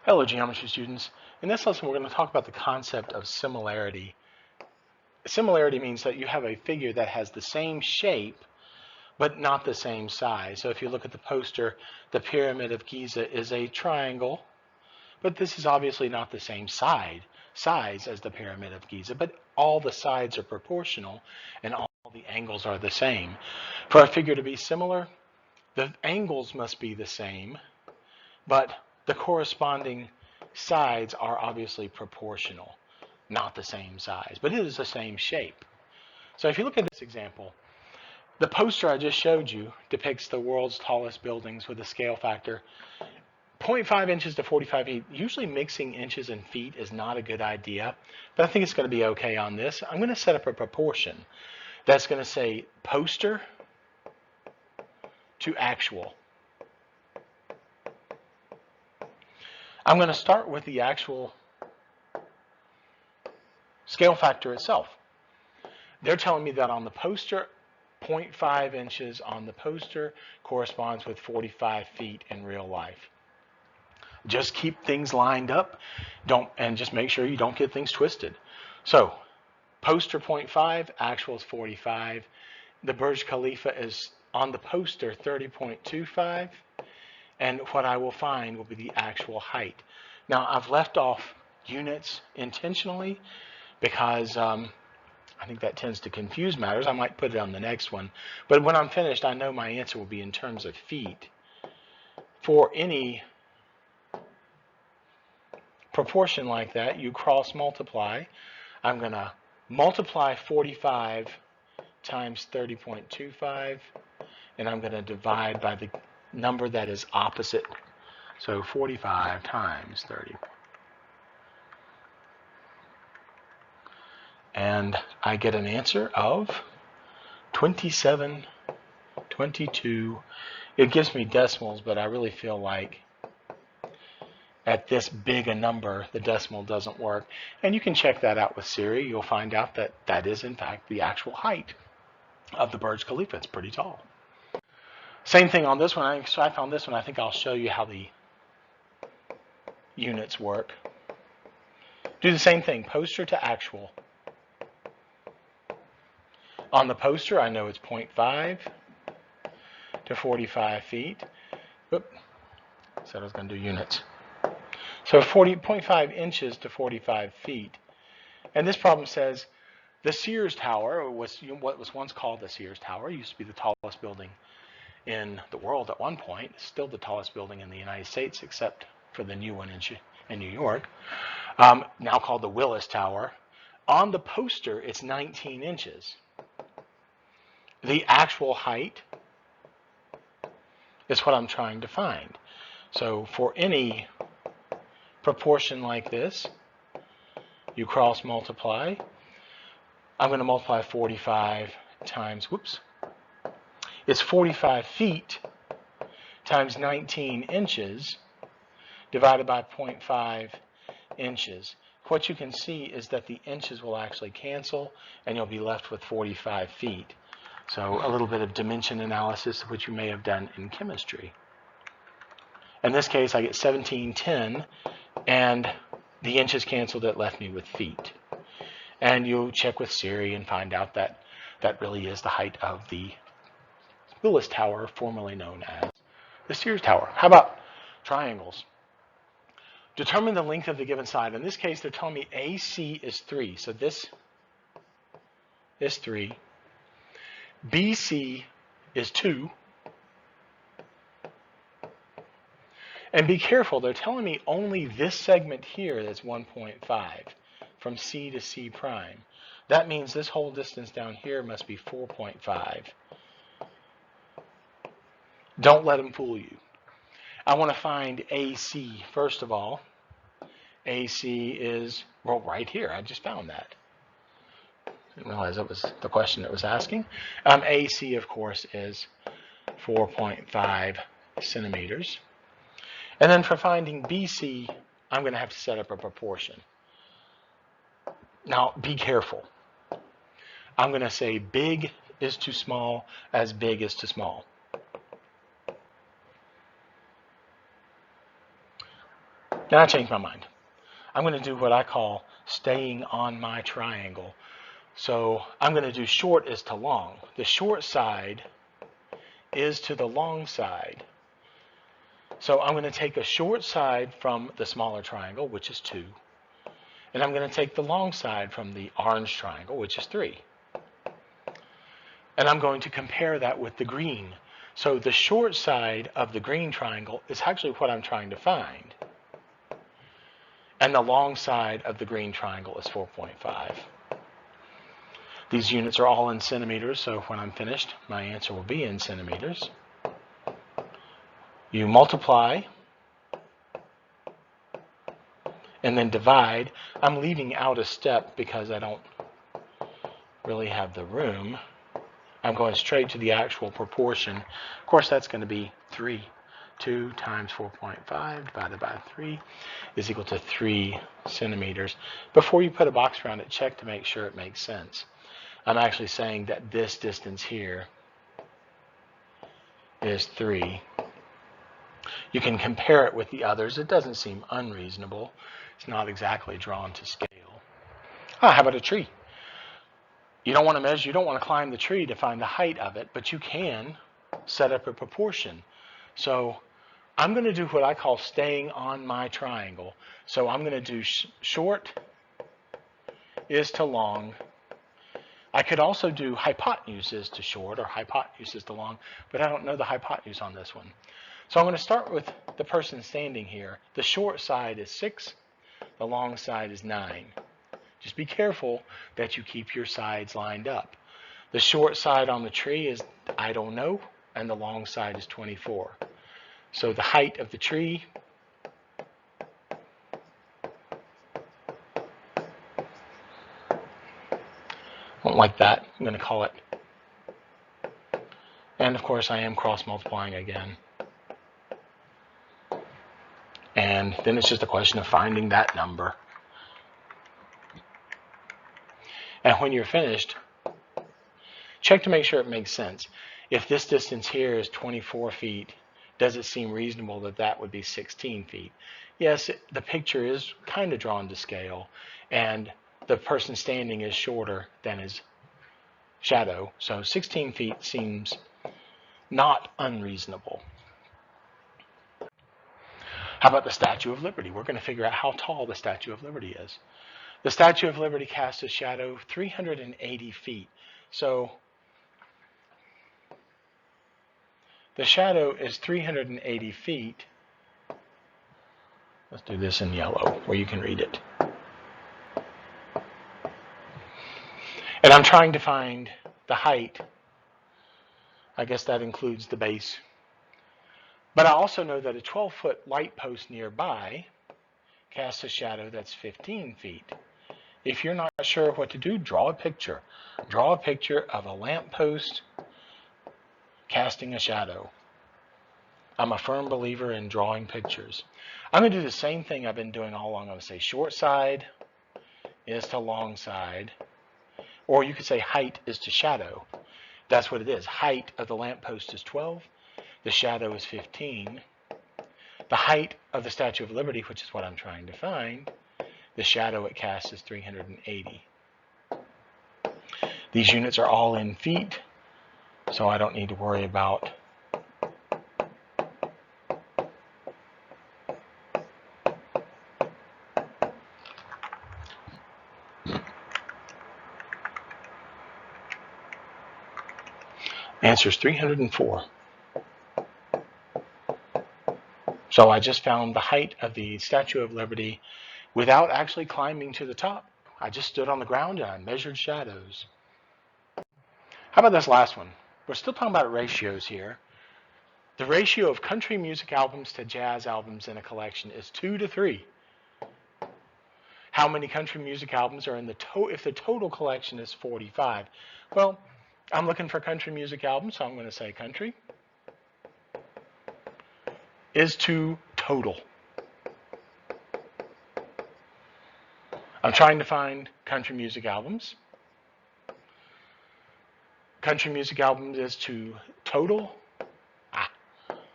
Hello, geometry students. In this lesson, we're going to talk about the concept of similarity. Similarity means that you have a figure that has the same shape, but not the same size. So if you look at the poster, the Pyramid of Giza is a triangle, but this is obviously not the same size as the Pyramid of Giza, but all the sides are proportional and all the angles are the same. For a figure to be similar, the angles must be the same, but the corresponding sides are obviously proportional, not the same size, but it is the same shape. So if you look at this example, the poster I just showed you depicts the world's tallest buildings with a scale factor 0.5 inches to 45 feet. Usually mixing inches and feet is not a good idea, but I think it's going to be okay on this. I'm going to set up a proportion that's going to say poster to actual. I'm going to start with the actual scale factor itself. They're telling me that on the poster, 0.5 inches on the poster corresponds with 45 feet in real life. Just keep things lined up, and just make sure you don't get things twisted. So, poster 0.5, actual is 45. The Burj Khalifa is on the poster 30.25. And what I will find will be the actual height. Now, I've left off units intentionally because I think that tends to confuse matters. I might put it on the next one. But when I'm finished, I know my answer will be in terms of feet. For any proportion like that, you cross multiply. I'm going to multiply 45 times 30.25, and I'm going to divide by the number that is opposite. So 45 times 30. And I get an answer of 27, 22. It gives me decimals, but I really feel like at this big a number, the decimal doesn't work. And you can check that out with Siri. You'll find out that that is, in fact, the actual height of the Burj Khalifa. It's pretty tall. Same thing on this one. So I found this one. I think I'll show you how the units work. Do the same thing, poster to actual. On the poster, I know it's 0.5 to 45 feet. Oop, said I was going to do units. So 0.5 inches to 45 feet. And this problem says the Sears Tower, was what was once called the Sears Tower, used to be the tallest building in the world at one point. It's still the tallest building in the United States, except for the new one in New York, now called the Willis Tower. On the poster, it's 19 inches. The actual height is what I'm trying to find. So for any proportion like this, you cross multiply. I'm going to multiply 45 times, it's 45 feet times 19 inches divided by 0.5 inches. What you can see is that the inches will actually cancel, and you'll be left with 45 feet. So a little bit of dimension analysis, which you may have done in chemistry. In this case, I get 1710, and the inches canceled. It left me with feet. And you check with Siri and find out that that really is the height of the Willis Tower, formerly known as the Sears Tower. How about triangles? Determine the length of the given side. In this case, they're telling me AC is 3. So this is 3. BC is 2. And be careful, they're telling me only this segment here that's 1.5 from C to C prime. That means this whole distance down here must be 4.5. Don't let them fool you. I want to find AC first of all. AC is, well, right here. I just found that. Didn't realize that was the question it was asking. AC, of course, is 4.5 centimeters. And then for finding BC, I'm going to have to set up a proportion. Now, be careful. I'm going to say big is to small as big is to small. Then I changed my mind. I'm going to do what I call staying on my triangle. So I'm going to do short is to long. The short side is to the long side. So I'm going to take a short side from the smaller triangle, which is 2. And I'm going to take the long side from the orange triangle, which is 3. And I'm going to compare that with the green. So the short side of the green triangle is actually what I'm trying to find. And the long side of the green triangle is 4.5. These units are all in centimeters, so when I'm finished, my answer will be in centimeters. You multiply and then divide. I'm leaving out a step because I don't really have the room. I'm going straight to the actual proportion. Of course, that's going to be 3. 2 times 4.5 divided by 3 is equal to 3 centimeters. Before you put a box around it, check to make sure it makes sense. I'm actually saying that this distance here is 3. You can compare it with the others. It doesn't seem unreasonable. It's not exactly drawn to scale. How about a tree? You don't want to measure, you don't want to climb the tree to find the height of it, but you can set up a proportion. So I'm going to do what I call staying on my triangle. So I'm going to do short is to long. I could also do hypotenuse is to short or hypotenuse is to long, but I don't know the hypotenuse on this one. So I'm going to start with the person standing here. The short side is 6, the long side is 9. Just be careful that you keep your sides lined up. The short side on the tree is I don't know, and the long side is 24. So the height of the tree won't like that. I'm going to call it. And of course I am cross multiplying again. And then it's just a question of finding that number. And when you're finished, check to make sure it makes sense. If this distance here is 24 feet, does it seem reasonable that that would be 16 feet? Yes, the picture is kind of drawn to scale, and the person standing is shorter than his shadow, so 16 feet seems not unreasonable. How about the Statue of Liberty? We're going to figure out how tall the Statue of Liberty is. The Statue of Liberty casts a shadow 380 feet. So the shadow is 380 feet. Let's do this in yellow where you can read it. And I'm trying to find the height. I guess that includes the base. But I also know that a 12-foot light post nearby casts a shadow that's 15 feet. If you're not sure what to do, draw a picture. Draw a picture of a lamp post casting a shadow. I'm a firm believer in drawing pictures. I'm going to do the same thing I've been doing all along. I'm going to say short side is to long side. Or you could say height is to shadow. That's what it is. Height of the lamppost is 12. The shadow is 15. The height of the Statue of Liberty, which is what I'm trying to find, the shadow it casts is 380. These units are all in feet, so I don't need to worry about answer is 304. So I just found the height of the Statue of Liberty without actually climbing to the top. I just stood on the ground and I measured shadows. How about this last one? We're still talking about ratios here. The ratio of country music albums to jazz albums in a collection is 2 to 3. How many country music albums are in the if the total collection is 45? Well, I'm looking for country music albums, so I'm going to say country is to total. I'm trying to find country music albums. Country music albums is to total.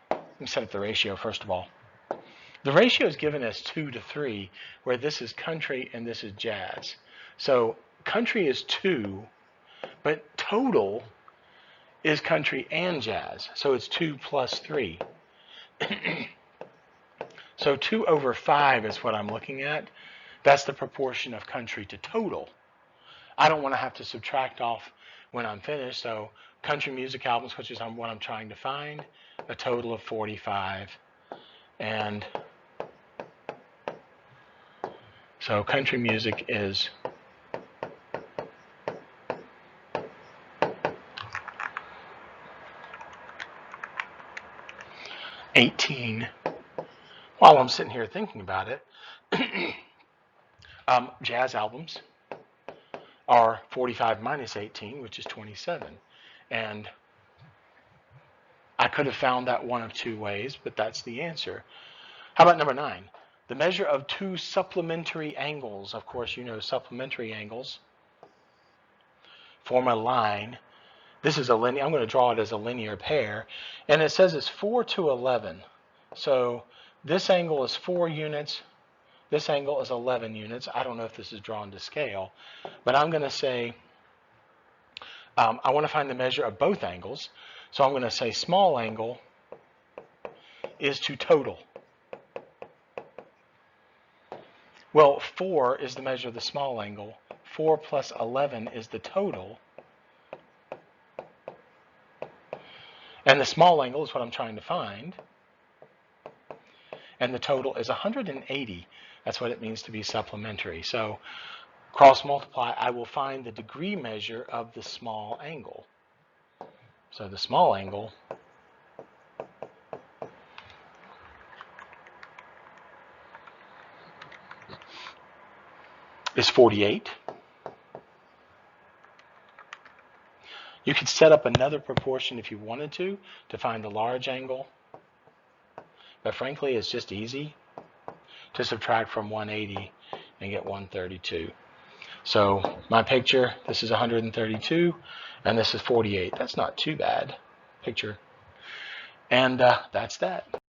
Let me set up the ratio first of all. The ratio is given as 2 to 3, where this is country and this is jazz. So country is 2, but total is country and jazz. So it's 2 plus 3. So 2 over 5 is what I'm looking at. That's the proportion of country to total. I don't want to have to subtract off when I'm finished. So country music albums, which is what I'm trying to find, a total of 45. And so country music is 18. While I'm sitting here thinking about it, jazz albums are 45 minus 18, which is 27. And I could have found that one of two ways, but that's the answer. How about number 9? The measure of two supplementary angles. Of course, you know supplementary angles form a line. This is a linear. I'm going to draw it as a linear pair. And it says it's 4 to 11. So this angle is 4 units. This angle is 11 units. I don't know if this is drawn to scale, but I'm going to say I want to find the measure of both angles. So I'm going to say small angle is to total. Well, 4 is the measure of the small angle. 4 plus 11 is the total. And the small angle is what I'm trying to find. And the total is 180. That's what it means to be supplementary. So cross multiply, I will find the degree measure of the small angle. So the small angle is 48. You could set up another proportion if you wanted to find the large angle. But frankly, it's just easy to subtract from 180 and get 132. So my picture, this is 132, and this is 48. That's not too bad picture. And that's that.